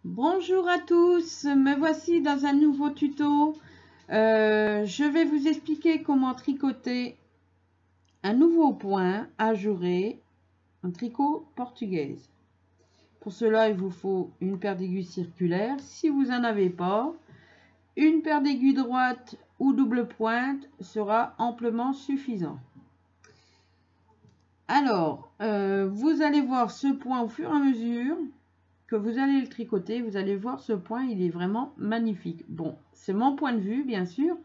Bonjour à tous, me voici dans un nouveau tuto. Je vais vous expliquer comment tricoter un nouveau point ajouré en tricot portugaise. Pour cela, il vous faut une paire d'aiguilles circulaires. Si vous n'en avez pas, une paire d'aiguilles droites ou double pointe sera amplement suffisant. Alors, vous allez voir ce point au fur et à mesure que vous allez le tricoter. Vous allez voir ce point, il est vraiment magnifique. Bon, c'est mon point de vue, bien sûr.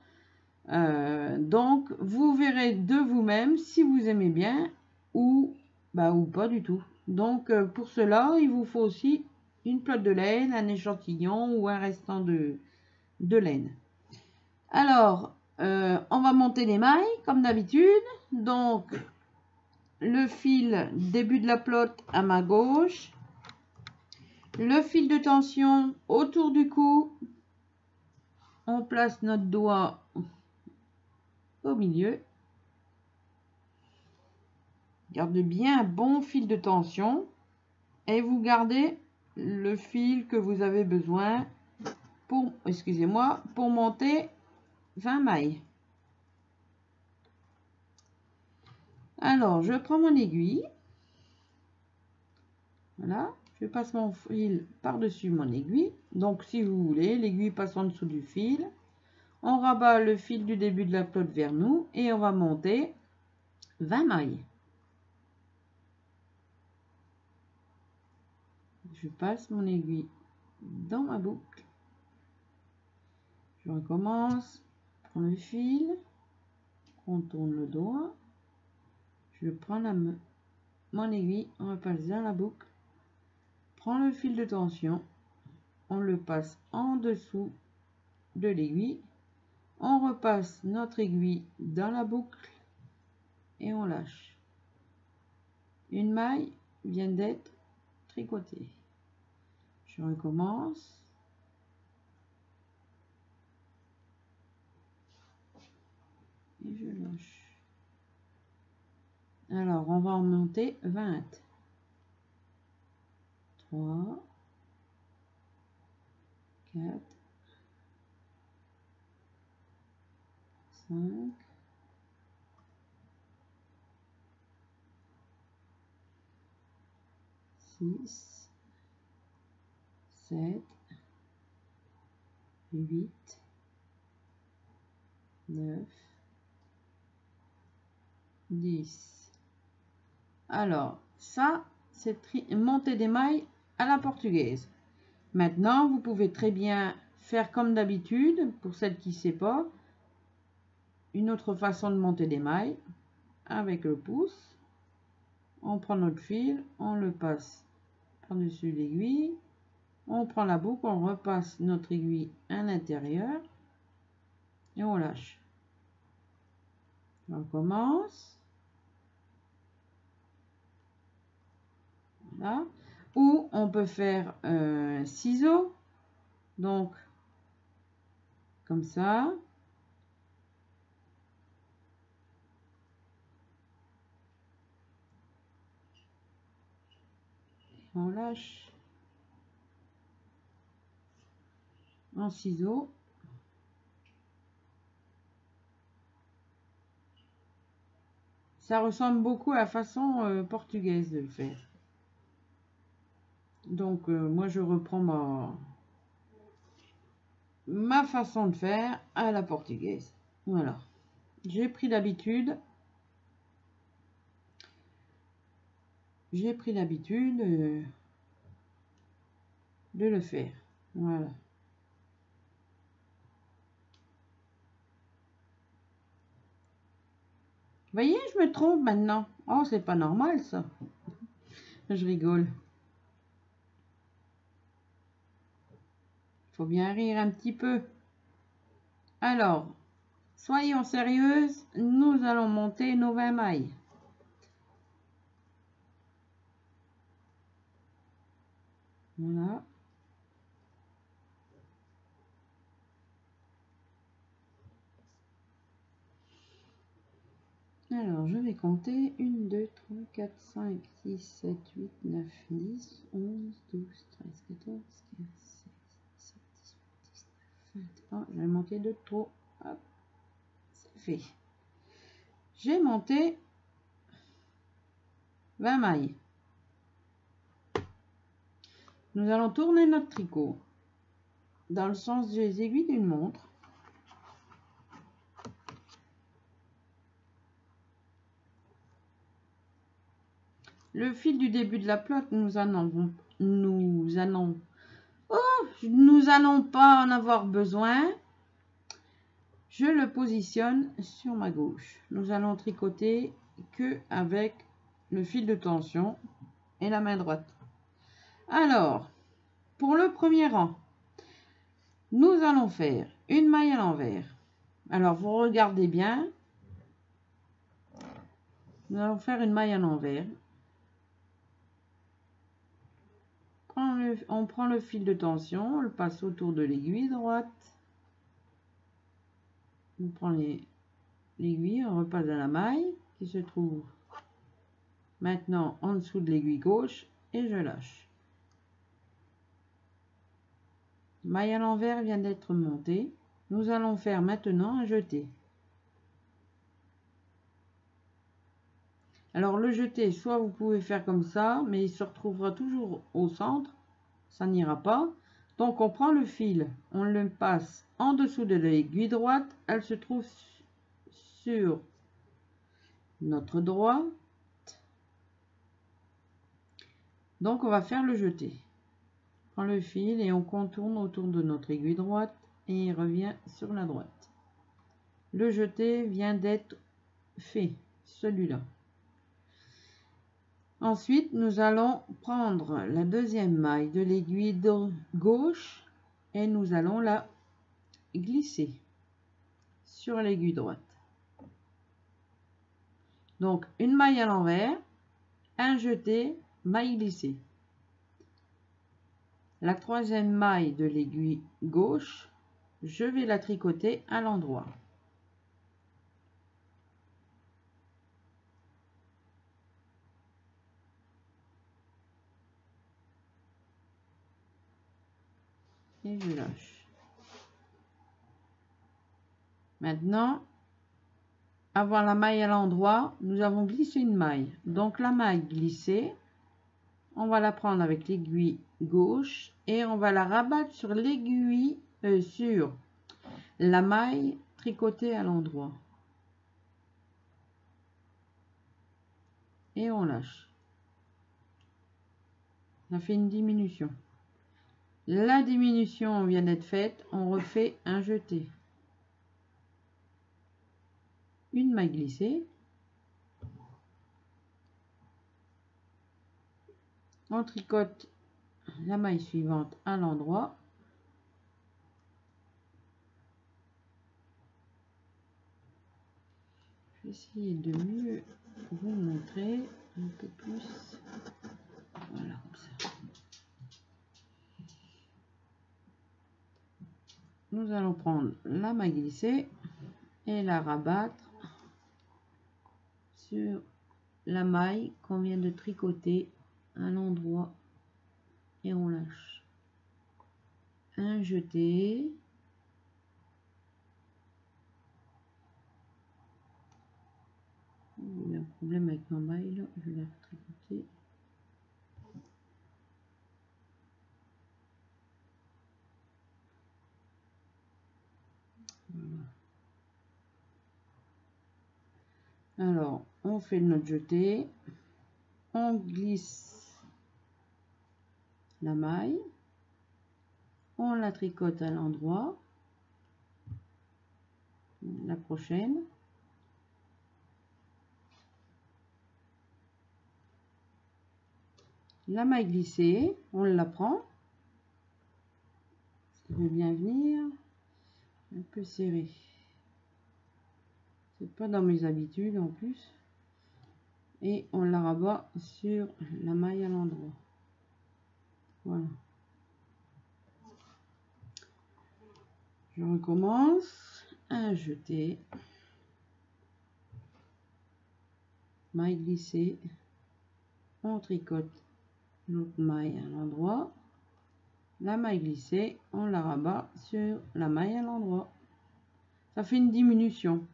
Donc, vous verrez de vous-même si vous aimez bien ou pas du tout. Donc, pour cela, il vous faut aussi une pelote de laine, un échantillon ou un restant de laine. Alors, on va monter les mailles comme d'habitude. Donc, le fil début de la pelote à ma gauche, le fil de tension autour du cou, on place notre doigt au milieu, gardez bien un bon fil de tension et vous gardez le fil que vous avez besoin pour, excusez-moi, pour monter 20 mailles. Alors, je prends mon aiguille, voilà, je passe mon fil par-dessus mon aiguille. Donc, si vous voulez, l'aiguille passe en dessous du fil. On rabat le fil du début de la pelote vers nous et on va monter 20 mailles. Je passe mon aiguille dans ma boucle. Je recommence, prends le fil, on tourne le doigt, je prends mon aiguille, on repasse dans la boucle, prends le fil de tension, on le passe en dessous de l'aiguille, on repasse notre aiguille dans la boucle et on lâche. Une maille vient d'être tricotée. Je recommence. Et je lâche. Alors, on va en monter 20. 3, 4, 5, 6, 7, 8, 9, 10. Alors, ça, c'est monter des mailles à la portugaise. Maintenant, vous pouvez très bien faire comme d'habitude, pour celles qui ne savent pas, une autre façon de monter des mailles, avec le pouce. On prend notre fil, on le passe par-dessus l'aiguille, on prend la boucle, on repasse notre aiguille à l'intérieur et on lâche. On commence. Voilà. Ou on peut faire ciseaux, donc comme ça. On lâche en ciseaux. Ça ressemble beaucoup à la façon portugaise de le faire. Donc moi je reprends ma façon de faire à la portugaise. Voilà. J'ai pris l'habitude. De le faire. Voilà. Voyez, je me trompe maintenant. Oh, c'est pas normal ça. Je rigole. Faut bien rire un petit peu. Alors, soyons sérieuses, nous allons monter nos 20 mailles. Voilà. Alors, je vais compter 1, 2, 3, 4, 5, 6, 7, 8, 9, 10, 11, 12, 13, 14, 15, Attends, j'ai monté de trop. Hop, c'est fait. J'ai monté 20 mailles. Nous allons tourner notre tricot dans le sens des aiguilles d'une montre. Le fil du début de la pelote, nous allons pas en avoir besoin. Je le positionne sur ma gauche. Nous allons tricoter que avec le fil de tension et la main droite. Alors, pour le premier rang, nous allons faire une maille à l'envers. Alors, vous regardez bien. Nous allons faire une maille à l'envers. On prend le fil de tension, on le passe autour de l'aiguille droite. On prend l'aiguille, on repasse à la maille qui se trouve maintenant en dessous de l'aiguille gauche et je lâche. Maille à l'envers vient d'être montée. Nous allons faire maintenant un jeté. Alors le jeté, soit vous pouvez faire comme ça, mais il se retrouvera toujours au centre. Ça n'ira pas. Donc on prend le fil, on le passe en dessous de l'aiguille droite. Elle se trouve sur notre droite. Donc on va faire le jeté. On prend le fil et on contourne autour de notre aiguille droite et il revient sur la droite. Le jeté vient d'être fait, celui-là. Ensuite, nous allons prendre la deuxième maille de l'aiguille gauche et nous allons la glisser sur l'aiguille droite. Donc, une maille à l'envers, un jeté, maille glissée. La troisième maille de l'aiguille gauche, je vais la tricoter à l'endroit. Et je lâche. Maintenant, avant la maille à l'endroit, nous avons glissé une maille. Donc la maille glissée, on va la prendre avec l'aiguille gauche et on va la rabattre sur l'aiguille, sur la maille tricotée à l'endroit. Et on lâche. On a fait une diminution. La diminution vient d'être faite, on refait un jeté. Une maille glissée. On tricote la maille suivante à l'endroit. Je vais essayer de mieux vous montrer un peu plus. Voilà, comme ça. Nous allons prendre la maille glissée et la rabattre sur la maille qu'on vient de tricoter à l'endroit et on lâche. Un jeté. Il y a un problème avec ma maille là, je vais la tricoter. Voilà. Alors, on fait notre jeté, on glisse la maille, on la tricote à l'endroit, la prochaine, la maille glissée, on la prend, ça veut bien venir, un peu serré. C'est pas dans mes habitudes en plus. Et on la rabat sur la maille à l'endroit. Voilà. Je recommence. Un jeté. Maille glissée. On tricote l'autre maille à l'endroit. la maille glissée, on la rabat sur la maille à l'endroit. Ça fait une diminution.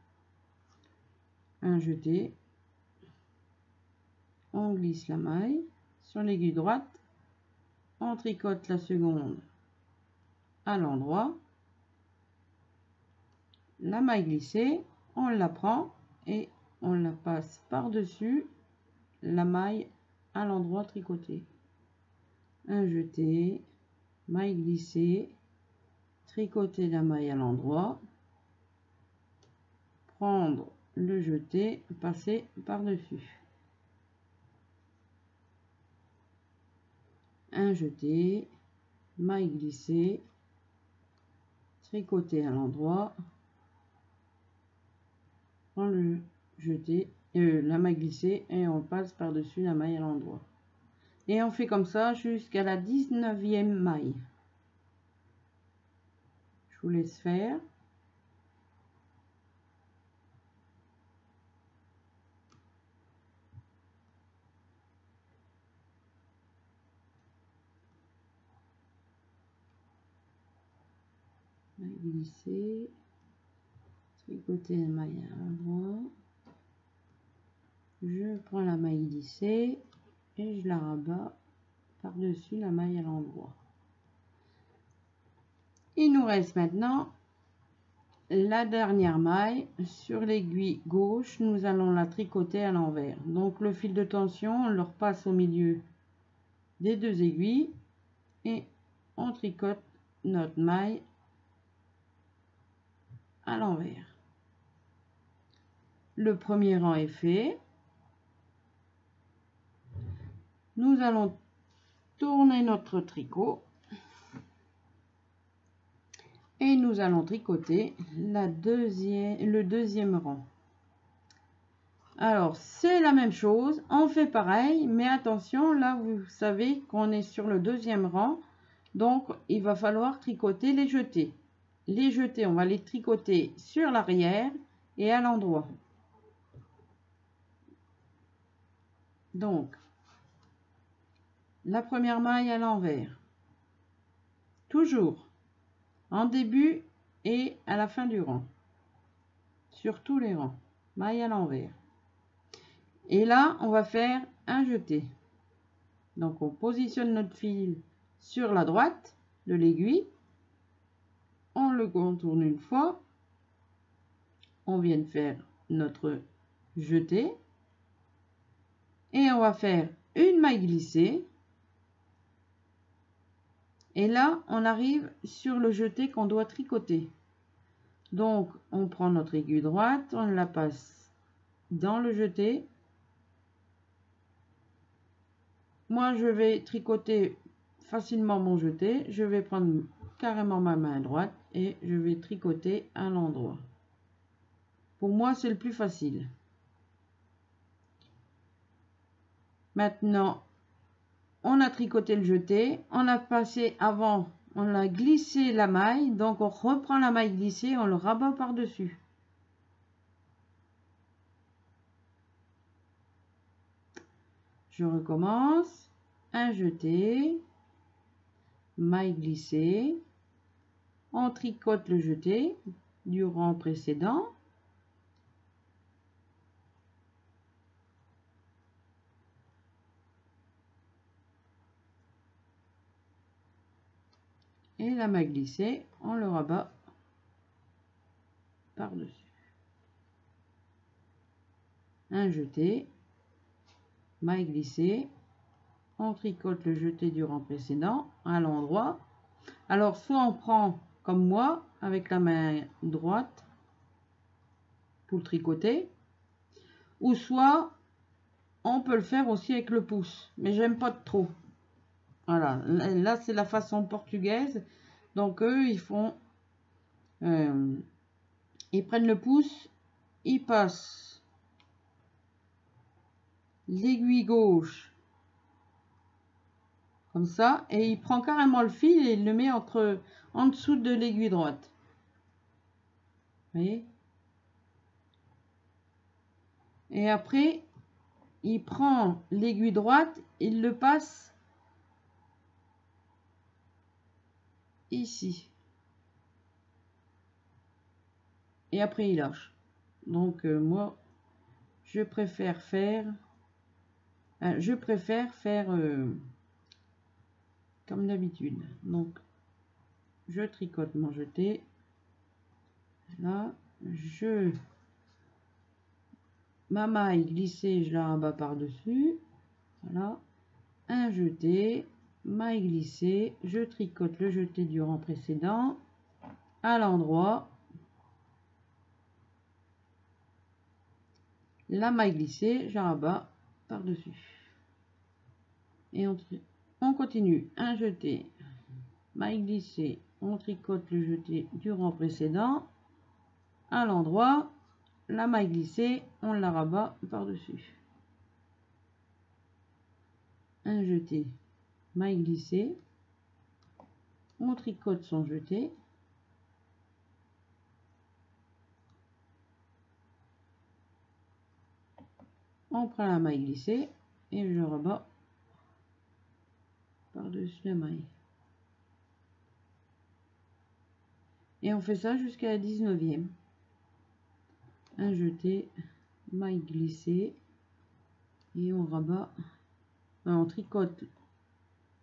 Un jeté, on glisse la maille sur l'aiguille droite, on tricote la seconde à l'endroit, la maille glissée, on la prend et on la passe par-dessus la maille à l'endroit tricoté. Un jeté, maille glissée, tricoter la maille à l'endroit, prendre le jeté, passer par-dessus. Un jeté, maille glissée, tricoter à l'endroit, prendre le jeté, la maille glissée et on passe par-dessus la maille à l'endroit. Et on fait comme ça jusqu'à la 19e maille. Je vous laisse faire. Maille glissée, tricoter la maille à l'endroit. Je prends la maille glissée et je la rabats par-dessus la maille à l'endroit. Il nous reste maintenant la dernière maille. Sur l'aiguille gauche, nous allons la tricoter à l'envers. Donc le fil de tension, on le repasse au milieu des deux aiguilles et on tricote notre maille à l'envers. Le premier rang est fait. Nous allons tourner notre tricot et nous allons tricoter le deuxième rang. Alors c'est la même chose, on fait pareil, mais attention, là vous savez qu'on est sur le deuxième rang, donc il va falloir tricoter les jetés. Les jetés, on va les tricoter sur l'arrière et à l'endroit. Donc la première maille à l'envers, toujours en début et à la fin du rang, sur tous les rangs, maille à l'envers. Et là on va faire un jeté. Donc on positionne notre fil sur la droite de l'aiguille, on le contourne une fois, on vient de faire notre jeté et on va faire une maille glissée. Et là, on arrive sur le jeté qu'on doit tricoter. Donc, on prend notre aiguille droite, on la passe dans le jeté. Moi, je vais tricoter facilement mon jeté. Je vais prendre carrément ma main droite et je vais tricoter à l'endroit. Pour moi, c'est le plus facile. Maintenant, on a tricoté le jeté, on a passé avant, on a glissé la maille, donc on reprend la maille glissée, on le rabat par-dessus. Je recommence, un jeté, maille glissée, on tricote le jeté du rang précédent. Et la maille glissée, on le rabat par-dessus. Un jeté, maille glissée, on tricote le jeté du rang précédent à l'endroit. Alors soit on prend comme moi avec la main droite pour le tricoter, ou soit on peut le faire aussi avec le pouce, mais j'aime pas trop. Voilà, là c'est la façon portugaise, donc eux ils font, ils prennent le pouce, ils passent l'aiguille gauche comme ça, et il prend carrément le fil et il le met en dessous de l'aiguille droite. Vous voyez? Et après, il prend l'aiguille droite, il le passe ici. Et après, il lâche. Donc, moi, je préfère faire... comme d'habitude. Donc, je tricote mon jeté. Là, ma maille glissée, je la rabats par-dessus. Voilà. Un jeté, maille glissée, je tricote le jeté du rang précédent à l'endroit. La maille glissée, je rabats par-dessus. Et on continue. Un jeté, maille glissée, on tricote le jeté du rang précédent à l'endroit. La maille glissée, on la rabat par-dessus. Un jeté, maille glissée, on tricote son jeté. On prend la maille glissée et je rabats par-dessus la maille. Et on fait ça jusqu'à la 19e. Un jeté, maille glissée et on rabat, on tricote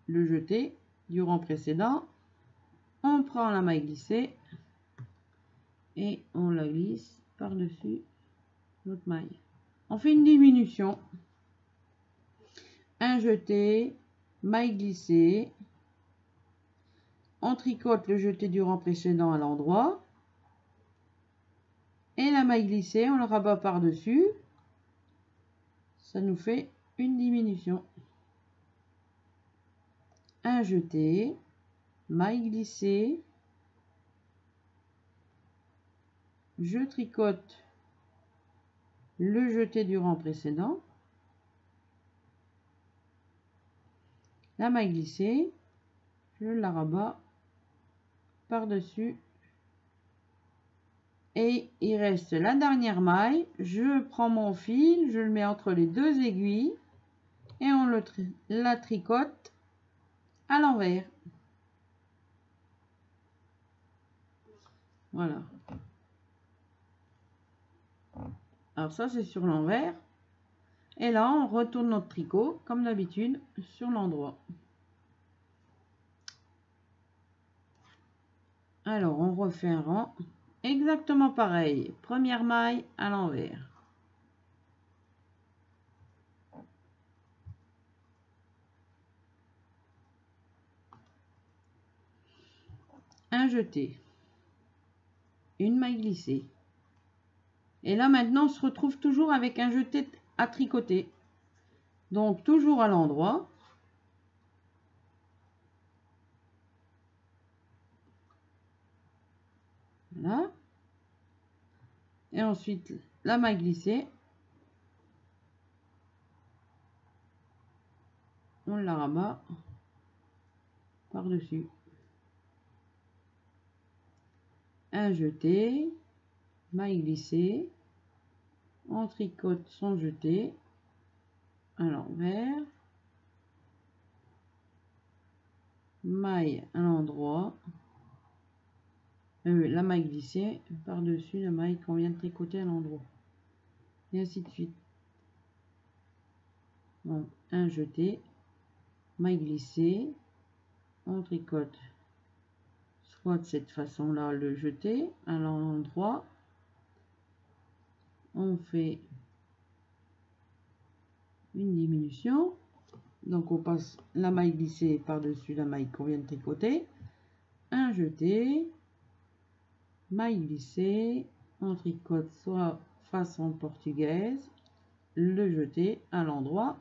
le jeté du rang précédent. On prend la maille glissée et on la glisse par-dessus notre maille. On fait une diminution. Un jeté, maille glissée, on tricote le jeté du rang précédent à l'endroit et la maille glissée, on le rabat par-dessus. Ça nous fait une diminution. Un jeté, maille glissée, je tricote le jeté du rang précédent, la maille glissée, je la rabats par-dessus et il reste la dernière maille. Je prends mon fil, je le mets entre les deux aiguilles et on la tricote à l'envers. Voilà. Alors ça c'est sur l'envers. Et là on retourne notre tricot comme d'habitude sur l'endroit. Alors on refait un rang exactement pareil. Première maille à l'envers. Un jeté. Une maille glissée. Et là maintenant on se retrouve toujours avec un jeté à tricoter. Donc toujours à l'endroit. Voilà. Et ensuite la maille glissée. On la rabat par-dessus. Un jeté, maille glissée, on tricote son jeté à l'envers, maille à l'endroit, la maille glissée par-dessus la maille qu'on vient de tricoter à l'endroit, et ainsi de suite. Donc un jeté, maille glissée, on tricote soit de cette façon là le jeté à l'endroit, on fait une diminution, donc on passe la maille glissée par-dessus la maille qu'on vient de tricoter, un jeté, maille glissée, on tricote soit façon portugaise, le jeté à l'endroit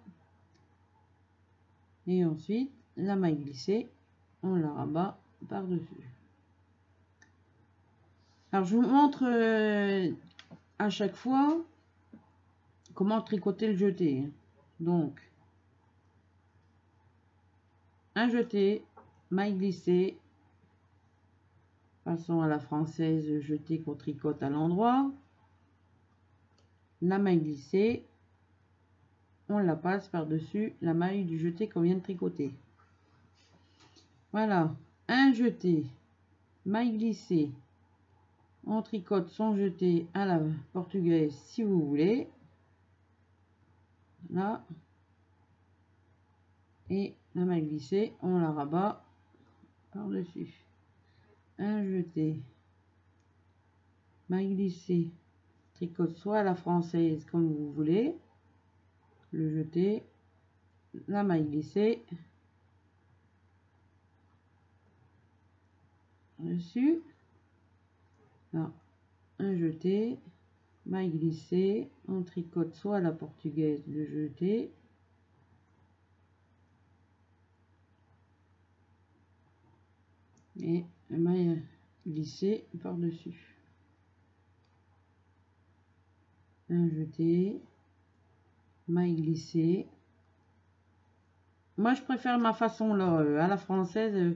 et ensuite la maille glissée, on la rabat par-dessus. Alors je vous montre à chaque fois comment tricoter le jeté. Donc un jeté, maille glissée, façon à la française, jeté qu'on tricote à l'endroit, la maille glissée, on la passe par-dessus la maille du jeté qu'on vient de tricoter. Voilà, un jeté, maille glissée, on tricote son jeté à la portugaise si vous voulez. Là. Et la maille glissée, on la rabat par-dessus. Un jeté, maille glissée, tricote soit à la française comme vous voulez. Le jeté, la maille glissée dessus. Là, un jeté, maille glissée, on tricote soit à la portugaise le jeté. Et maille glissée par-dessus. Un jeté, maille glissée. Moi je préfère ma façon là à la française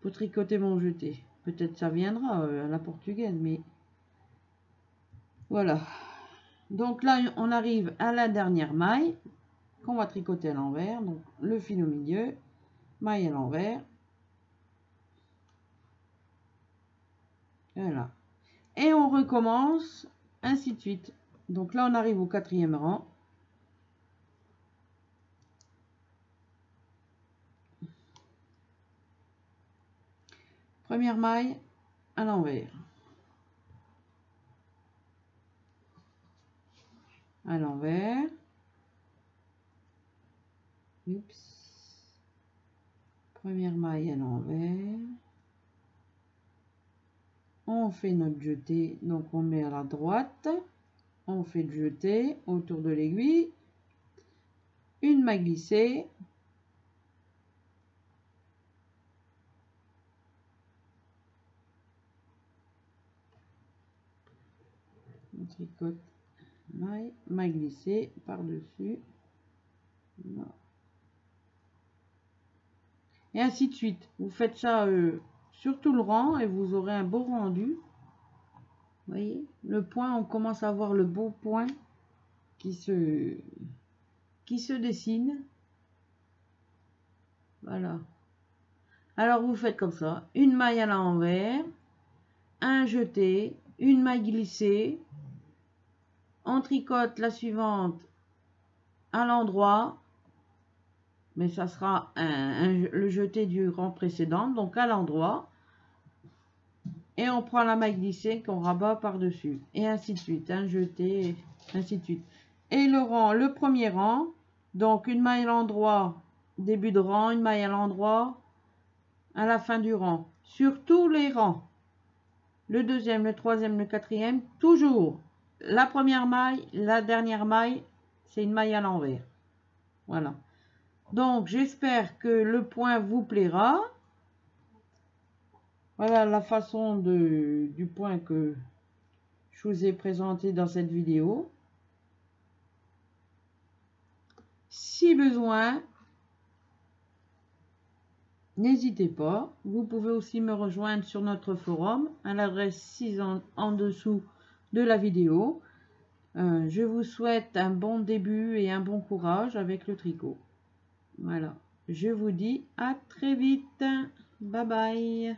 pour tricoter mon jeté. Peut-être ça viendra à la portugaise, mais voilà. Donc là on arrive à la dernière maille qu'on va tricoter à l'envers. Donc le fil au milieu, maille à l'envers. Voilà. Et on recommence ainsi de suite. Donc là on arrive au 4e rang. Première maille à l'envers. À l'envers. Oups. Première maille à l'envers. On fait notre jeté, donc on met à la droite. On fait le jeté autour de l'aiguille. Une maille glissée. On tricote maille glissée par-dessus. Et ainsi de suite. Vous faites ça sur tout le rang et vous aurez un beau rendu. Vous voyez, le point, on commence à voir le beau point qui se dessine. Voilà. Alors vous faites comme ça. Une maille à l'envers, un jeté, une maille glissée. On tricote la suivante à l'endroit. Mais ça sera le jeté du rang précédent, donc à l'endroit. Et on prend la maille glissée qu'on rabat par-dessus. Et ainsi de suite. Un jeté, ainsi de suite. Et le premier rang, donc une maille à l'endroit, début de rang, une maille à l'endroit, à la fin du rang. Sur tous les rangs. Le deuxième, le troisième, le quatrième, toujours. La première maille, la dernière maille, c'est une maille à l'envers. Voilà. Donc, j'espère que le point vous plaira. Voilà la façon du point que je vous ai présenté dans cette vidéo. Si besoin, n'hésitez pas. Vous pouvez aussi me rejoindre sur notre forum à l'adresse 6 en dessous de la vidéo. Je vous souhaite un bon début et un bon courage avec le tricot. Voilà. Je vous dis à très vite. Bye bye.